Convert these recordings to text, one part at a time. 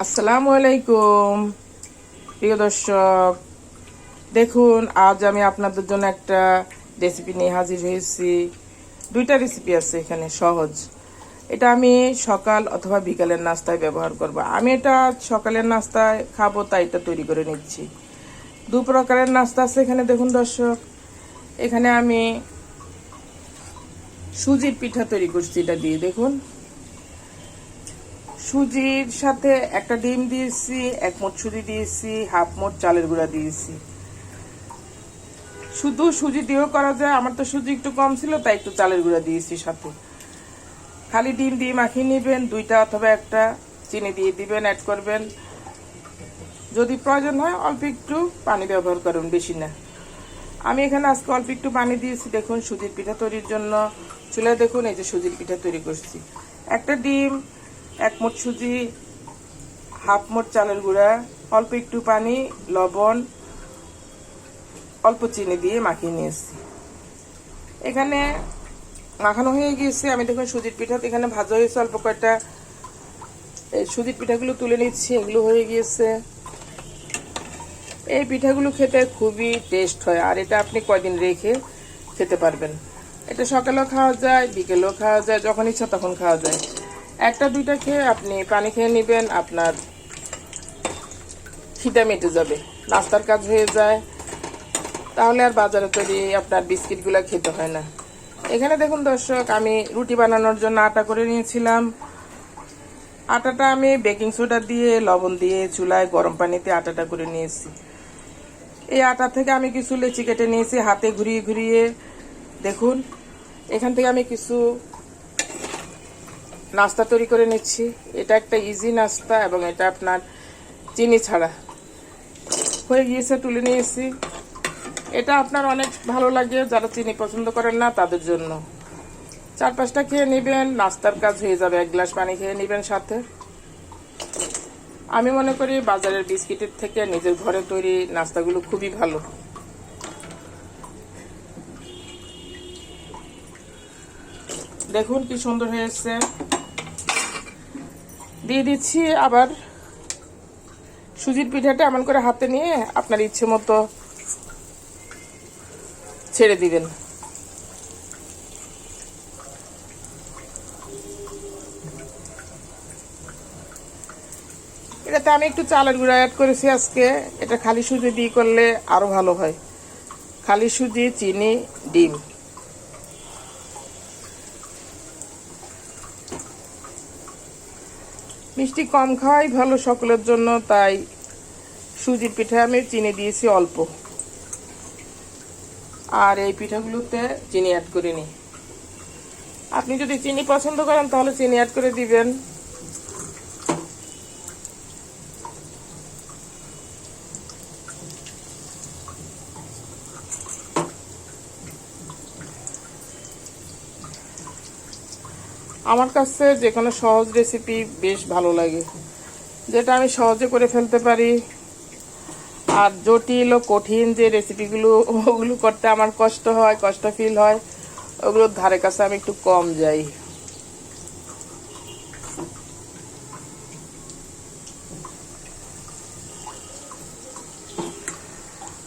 আসসালামু আলাইকুম প্রিয় দর্শক, দেখুন আজ আমি আপনাদের জন্য একটা রেসিপি নিয়ে হাজির হয়েছি। দুইটা রেসিপি আছে এখানে, সহজ। এটা আমি সকাল অথবা বিকালের নাস্তায় ব্যবহার করব। আমি এটা সকালের নাস্তায় খাবো, তাই এটা তৈরি করে নিচ্ছি। দু প্রকারের নাস্তা আছে এখানে। দেখুন দর্শক, এখানে আমি সুজির পিঠা তৈরি করছি। এটা দিয়ে দেখুন, সুজির সাথে একটা ডিম দিয়েছি, এক মুঠ সুজি দিয়েছি, হাফ মুঠ চালের গুঁড়া দিয়েছি। শুধু সুজি দিয়েও করা যায়, আমার তো সুজি একটু কম ছিল তাই একটু চালের গুঁড়া দিয়েছি সাথে। খালি ডিম দিয়ে মাখিয়ে নেবেন, দুইটা অথবা একটা। চিনি দিয়ে দিবেন, অ্যাড করবেন। যদি প্রয়োজন হয় অল্প একটু পানি ব্যবহার করুন, বেশি না। আমি এখানে আজকে অল্প একটু পানি দিয়েছি। দেখুন, সুজির পিঠা তৈরির জন্য চুলায় দেখুন এই যে সুজির পিঠা তৈরি করছি। একটা ডিম, এক মুঠ সুজি, হাফ মুঠ চালের গুঁড়া, অল্প একটু পানি, লবণ, অল্প চিনি দিয়ে মাখিয়ে নিয়েছি। এখানে মাখানো হয়ে গিয়েছে। আমি দেখুন সুজির পিঠা এখানে ভাজা হয়েছে অল্প কয়েকটা। এই সুজির পিঠাগুলো তুলে নিচ্ছি, এগুলো হয়ে গিয়েছে। এই পিঠাগুলো খেতে খুবই টেস্ট হয়, আর এটা আপনি কয়দিন রেখে খেতে পারবেন। এটা সকালেও খাওয়া যায়, বিকেলেও খাওয়া যায়, যখন ইচ্ছা তখন খাওয়া যায়। একটা দুইটা খেয়ে আপনি পানি খেয়ে নেবেন, আপনার খিদা মেটে যাবে, নাস্তার কাজ হয়ে যায়। তাহলে আর বাজারে তৈরি আপনার বিস্কিটগুলো খেতে হয় না। এখানে দেখুন দর্শক, আমি রুটি বানানোর জন্য আটা করে নিয়েছিলাম। আটাটা আমি বেকিং সোডা দিয়ে, লবণ দিয়ে চুলায় গরম পানিতে আটাটা করে নিয়েছি। এই আটা থেকে আমি কিছু লেচি কেটে নিয়েছি, হাতে ঘুরিয়ে ঘুরিয়ে। দেখুন, এখান থেকে আমি কিছু নাস্তা তৈরি করে নিচ্ছি। এটা একটা ইজি নাস্তা এবং এটা আপনার চিনি ছাড়া হয়ে গিয়েছে, তুলে নিয়েছি। এটা আপনার অনেক ভালো লাগে, যারা চিনি পছন্দ করেন না তাদের জন্য। 4-5টা খেয়ে নেবেন, নাস্তার কাজ হয়ে যাবে। এক গ্লাস পানি খেয়ে নেবেন সাথে। আমি মনে করি বাজারের বিস্কিটের থেকে নিজের ঘরে তৈরি নাস্তাগুলো খুবই ভালো। দেখুন কি সুন্দর হয়েছে। দিয়ে দিচ্ছি আবার সুজির পিঠাটা এমন করে হাতে নিয়ে আপনার ইচ্ছে মতো ছেড়ে দিবেন। এটাতে আমি একটু চালের গুঁড়া অ্যাড করেছি আজকে। এটা খালি সুজি দিয়ে করলে আরো ভালো হয়। খালি সুজি, চিনি, ডিম। মিষ্টি কম খাওয়াই ভালো সকলের জন্য, তাই সুজির পিঠা আমি চিনি দিয়েছি অল্প। আর এই পিঠাগুলোতে চিনি অ্যাড করিনি। আপনি যদি চিনি পছন্দ করেন তাহলে চিনি অ্যাড করে দিবেন। আমার কাছে যে কোনো সহজ রেসিপি বেশ ভালো লাগে, যেটা আমি সহজে করে ফেলতে পারি। আর জটিল ও কঠিন যে রেসিপিগুলো, ওগুলো করতে আমার কষ্ট হয়, কষ্ট ফিল হয়। ওগুলোর ধারে কাছে আমি একটু কম যাই।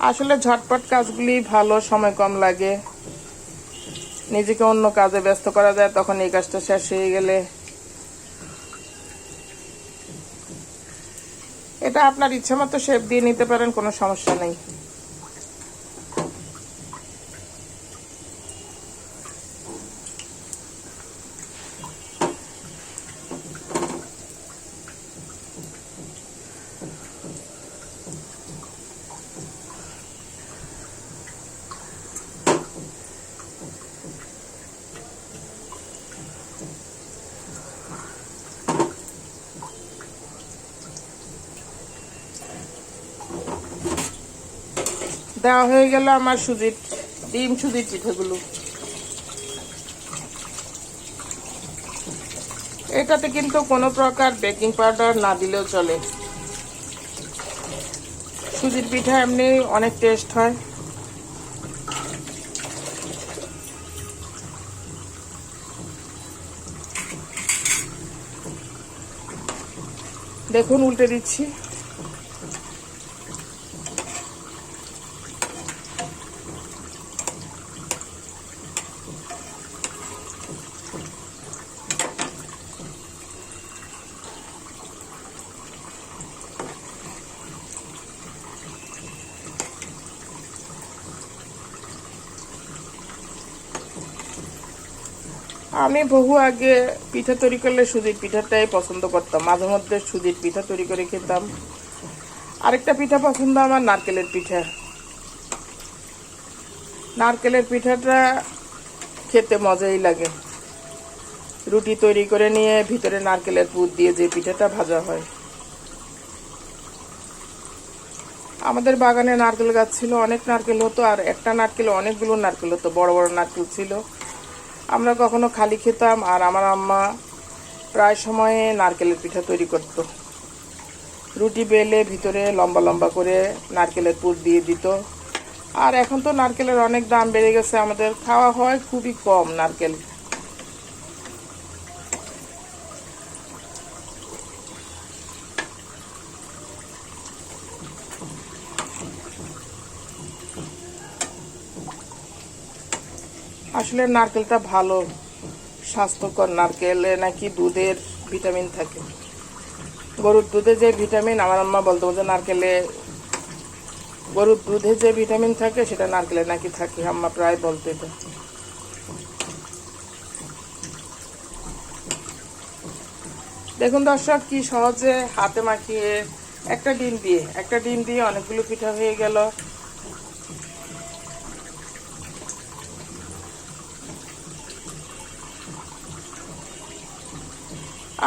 আসলে ঝটপট কাজগুলি ভালো, সময় কম লাগে, নিজেকে অন্য কাজে ব্যস্ত করা যায়, তখন এই কাজটা শেষ হয়ে গেলে। এটা আপনার ইচ্ছা মতো শেপ দিয়ে নিতে পারেন, কোনো সমস্যা নেই। দেওয়া হয়ে গেল আমার ডিম সুজির পিঠাগুলো। এটাতে কিন্তু কোনো প্রকার বেকিং পাউডার না দিলেও চলে। সুজির পিঠা এমনি অনেক টেস্ট হয়। দেখুন উল্টে দিচ্ছি। আমি বহু আগে পিঠা তৈরি করলে সুজির পিঠাটাই পছন্দ করতাম, মাঝে মধ্যে সুজির পিঠা তৈরি করে খেতাম। আরেকটা পিঠা পছন্দ আমার নারকেলের পিঠা। নারকেলের পিঠাটা খেতে মজাই লাগে। রুটি তৈরি করে নিয়ে ভিতরে নারকেলের পুর দিয়ে যে পিঠাটা ভাজা হয়। আমাদের বাগানে নারকেল গাছ ছিল, অনেক নারকেল হতো, আর একটা নারকেল অনেকগুলো নারকেল হতো, বড় বড় নারকেল ছিল। আমরা কখনো খালি খেতাম, আর আমার আম্মা প্রায় সময়ে নারকেলের পিঠা তৈরি করত। রুটি বেলে ভিতরে লম্বা লম্বা করে নারকেলের পুর দিয়ে দিত। আর এখন তো নারকেলের অনেক দাম বেড়ে গেছে, আমাদের খাওয়া হয় খুবই কম নারকেল। আসলে নারকেলটা ভালো, স্বাস্থ্যকর। নারকেলে নাকি দুধের ভিটামিন থাকে, গরুর দুধে যে ভিটামিন, আমার আম্মা বলতো যে নারকেলে গরুর দুধে যে ভিটামিন থাকে সেটা নারকেলে নাকি থাকে। আম্মা প্রায় বলতো এটা। দেখুন দর্শক, কি সহজে হাতে মাখিয়ে একটা ডিম দিয়ে অনেকগুলো পিঠা হয়ে গেল।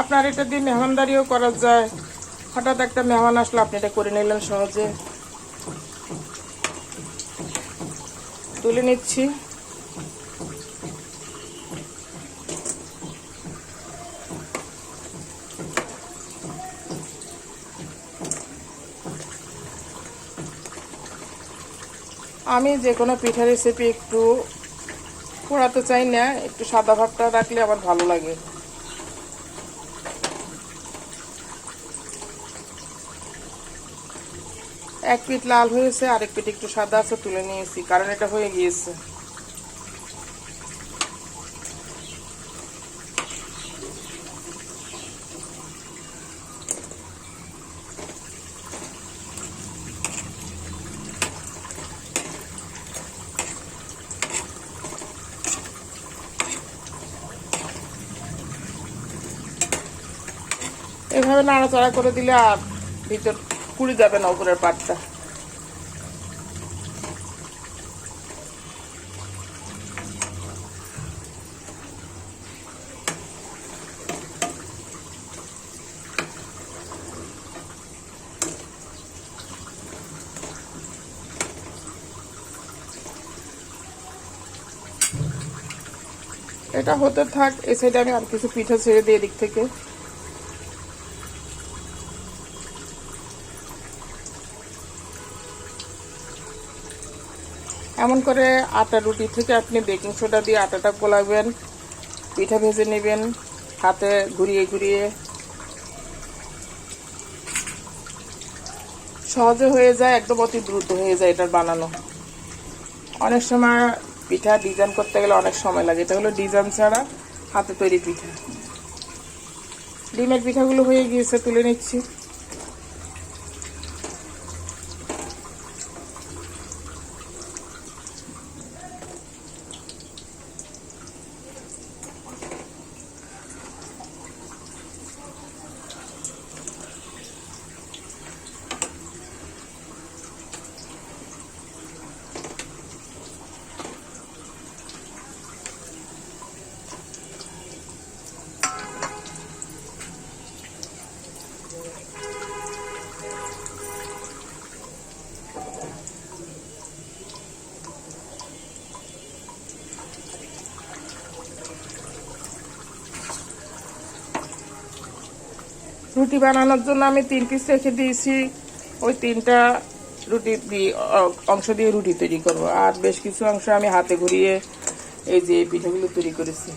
আপনার এটা দিয়ে মেহমানদারিও করা যায়। হঠাৎ একটা মেহমান আসলে আপনি এটা করে নিলেন সহজে। তুলে নিচ্ছি। আমি যে কোনো পিঠা রেসিপি একটু পোড়াতে চাই না, একটু সাদা ভাবটা রাখলে আমার ভালো লাগে। এক পিঠ লাল হয়েছে, আরেক পিঠ একটু সাদা আছে, তুলে নিয়েছি কারণ এটা হয়ে গিয়েছে। এভাবে নাড়াচাড়া করে দিলে আর ভিতর পুড়ে যাবে না উপরের পাটটা। এটা হতে থাক, এই সাইডে আমি আর কিছু পিঠা ছেড়ে দিই এদিক থেকে। এমন করে আটা রুটি থেকে আপনি বেকিং সোডা দিয়ে আটাটা গোলাবেন, পিঠা ভেজে নেবেন হাতে ঘুরিয়ে ঘুরিয়ে। সহজে হয়ে যায়, একদম অতি দ্রুত হয়ে যায় এটার বানানো। অনেক সময় পিঠা ডিজাইন করতে গেলে অনেক সময় লাগে, এটা হলো ডিজাইন ছাড়া হাতে তৈরি পিঠা। ডিমের পিঠাগুলো হয়ে গিয়েছে, তুলে নিচ্ছি। রুটি বানানোর জন্য আমি 3 পিস রেখে দিয়েছি, ওই 3টা রুটি দিয়ে অংশ দিয়ে রুটি তৈরি করব। আর বেশ কিছু অংশ আমি হাতে ঘুরিয়ে এই যে পিঠাগুলো তৈরি করেছি।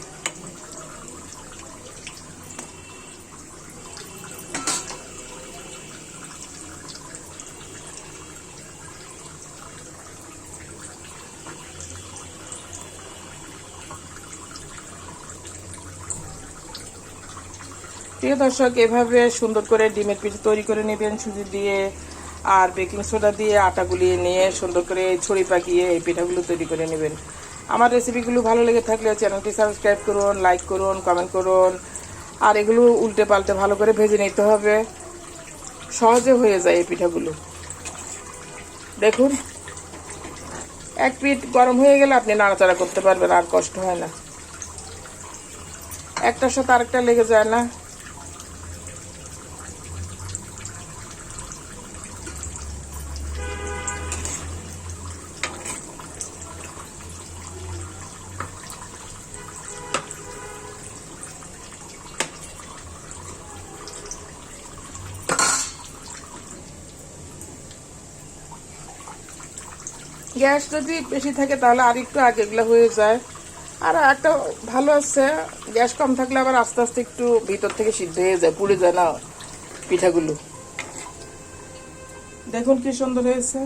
প্রিয় দর্শক, এভাবে সুন্দর করে ডিমের পিঠা তৈরি করে নেবেন সুজি দিয়ে আর বেকিং সোডা দিয়ে আটা গুলিয়ে নিয়ে সুন্দর করে ছড়ি পাকিয়ে এই পিঠাগুলো তৈরি করে নেবেন। আমার রেসিপিগুলো ভালো লেগে থাকলে চ্যানেলটি সাবস্ক্রাইব করুন, লাইক করুন, কমেন্ট করুন। আর এগুলো উল্টে পাল্টে ভালো করে ভেজে নিতে হবে, সহজে হয়ে যায় এই পিঠাগুলো। দেখুন, এক পিঠ গরম হয়ে গেলে আপনি নাড়াচাড়া করতে পারবেন, আর কষ্ট হয় না, একটার সাথে আরেকটা লেগে যায় না। গ্যাস যদি বেশি থাকে তাহলে আর একটু আগে এগুলো হয়ে যায়। আর একটা ভালো আছে, গ্যাস কম থাকলে আবার আস্তে আস্তে একটু ভিতর থেকে সিদ্ধ হয়ে যায়, পুড়ে যায় না পিঠাগুলো। দেখুন কি সুন্দর হয়েছে।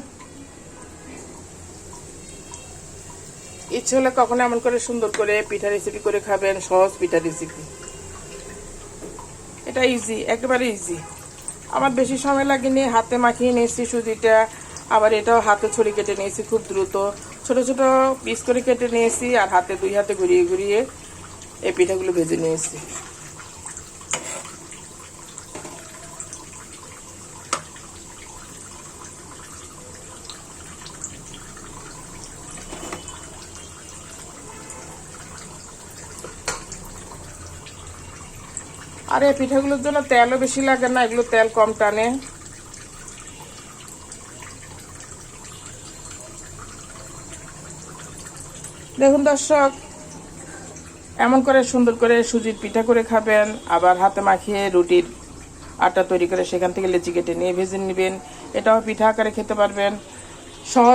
ইচ্ছে হলে কখনো এমন করে সুন্দর করে পিঠা রেসিপি করে খাবেন, সহজ পিঠা রেসিপি। এটা ইজি, একেবারে ইজি। আমার বেশি সময় লাগেনি, হাতে মাখিয়ে নিয়েছি সুজিটা, আবার এটাও হাতে ছড়ি কেটে নিয়েছি খুব দ্রুত, ছোট ছোট পিস করে কেটে নিয়েছি আর হাতে দুই হাতে ঘুরিয়ে ঘুরিয়ে এই পিঠাগুলো ভেজে নিয়েছি। আর এই পিঠাগুলোর জন্য তেলও বেশি লাগে না, এগুলো তেল কম টানে। দেখুন দর্শক, এমন করে সুন্দর করে সুজির পিঠা করে খাবেন, আবার হাতে মাখিয়ে রুটির আটা তৈরি করে সেখান থেকে লেচি কেটে নিয়ে ভেজে নেবেন, এটাও পিঠা আকারে খেতে পারবেন। সহজ